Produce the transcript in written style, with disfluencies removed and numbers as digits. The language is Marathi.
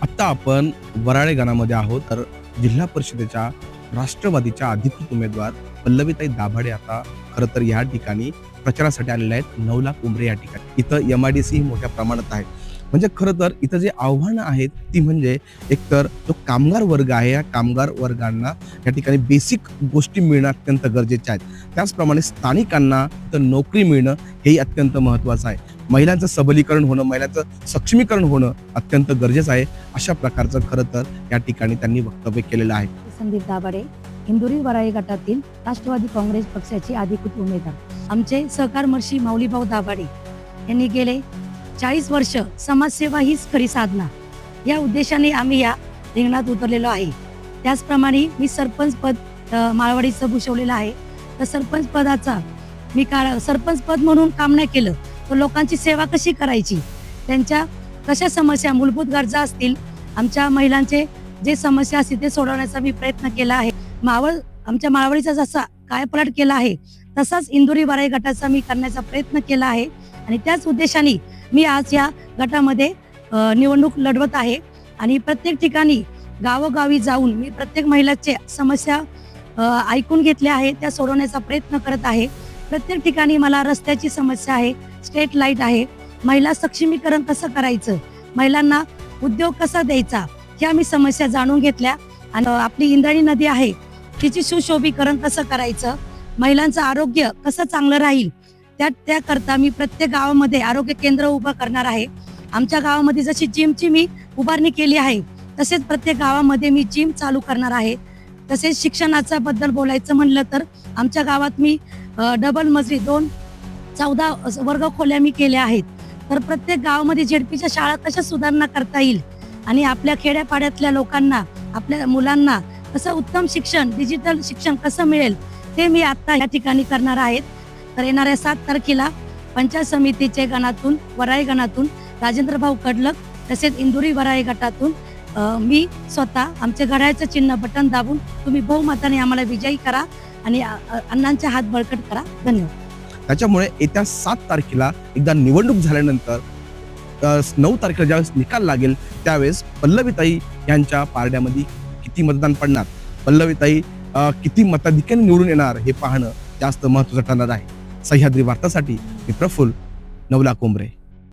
आता आपण वराळे गणामध्ये आहोत. तर जिल्हा परिषदेच्या राष्ट्रवादीच्या अधिकृत उमेदवार पल्लवीताई दाभाडे आता खरं तर या ठिकाणी प्रचारासाठी आलेल्या आहेत. 9,00,000 उंबरे या ठिकाणी. इथं एम-आय-डी-सी ही मोठ्या प्रमाणात आहे. म्हणजे खरं तर इथं जे आव्हानं आहेत ती म्हणजे एकतर जो कामगार वर्ग आहे, या कामगार वर्गांना या ठिकाणी बेसिक गोष्टी मिळणं अत्यंत गरजेच्या आहेत. त्याचप्रमाणे स्थानिकांना इथं नोकरी मिळणं हेही अत्यंत महत्त्वाचं आहे. महिलांचं सबलीकरण होणं, महिलांचं सक्षमीकरण होणं अत्यंत गरजेचं आहे. अशा प्रकारचं खरं तर या ठिकाणी त्यांनी वक्तव्य केलेलं आहे. संदीप दाभाडे, इंदुरी वराळे गटातील राष्ट्रवादी काँग्रेस पक्षाचे अधिकृत उमेदवार. आमचे सहकार महर्षी माऊलीभाऊ दाभाडे यांनी गेले 40 वर्ष समाजसेवा हीच खरी साधना या उद्देशाने आम्ही या रिंगणात उतरलेलो आहे. त्याचप्रमाणे मी सरपंच पद माळवाडीचं भूषवलेलं आहे. तर सरपंच पदाचा मी सरपंच पद म्हणून काम नाही केलं तर लोकांची सेवा कशी करायची, त्यांच्या कशा समस्या मूलभूत गरजा असतील, आमच्या महिलांचे जे समस्या असतील ते सोडवण्याचा मी प्रयत्न केला आहे. आमच्या माळवाडीचा जसा कायापालट केला आहे तसाच इंदुरी वराळे गटाचा मी करण्याचा प्रयत्न केला आहे. आणि त्याच उद्देशाने मी आज या गटामध्ये निवडणूक लढवत आहे. आणि प्रत्येक ठिकाणी गावोगावी जाऊन मी प्रत्येक महिलाचे समस्या ऐकून घेतल्या आहे, त्या सोडवण्याचा प्रयत्न करत आहे. प्रत्येक ठिकाणी मला रस्त्याची समस्या आहे, स्ट्रीट लाईट आहे, महिला सक्षमीकरण कसं करायचं, महिलांना उद्योग कसा द्यायचा, ह्या मी समस्या जाणून घेतल्या. आणि आपली इंद्रायणी नदी आहे तिची सुशोभीकरण कसं करायचं, महिलांचं आरोग्य कसं चांगलं राहील, त्याकरता मी प्रत्येक गावामध्ये आरोग्य केंद्र उभं करणार आहे. आमच्या गावामध्ये जशी जिमची मी उभारणी केली आहे तसेच प्रत्येक गावामध्ये मी जिम चालू करणार आहे. तसेच शिक्षणाचा बद्दल बोलायचं म्हणलं तर आमच्या गावात मी डबल मजली 14 वर्ग खोल्या मी केल्या आहेत. तर प्रत्येक गावामध्ये झेडपीच्या शाळा कशा सुधारणा करता येईल आणि आपल्या खेड्यापाड्यातल्या लोकांना, आपल्या मुलांना कसं उत्तम शिक्षण, डिजिटल शिक्षण कसं मिळेल ते मी आता या ठिकाणी करणार आहेत. तर येणाऱ्या 7 तारखेला पंचायत समितीचे गणातून, वराळे गणातून राजेंद्र भाऊ कडलक तसेच इंदुरी वराळे गटातून मी स्वतः आमचे घड्याळचं चिन्ह बटन दाबून तुम्ही बहुमताने आम्हाला विजयी करा आणि अण्णांचे हात बळकट करा. धन्यवाद. त्याच्यामुळे येत्या 7 तारखेला एकदा निवडणूक झाल्यानंतर 9 तारखेला ज्यावेळेस निकाल लागेल त्यावेळेस पल्लवीताई यांच्या पारड्यामध्ये किती मतदान पडणार, पल्लवीताई किती मताधिक्याने निवडून येणार हे पाहणं जास्त महत्त्वाचं ठरणार आहे. सह्याद्री वार्तासाठी मी प्रफुल्ल, 9,00,000 उंबरे.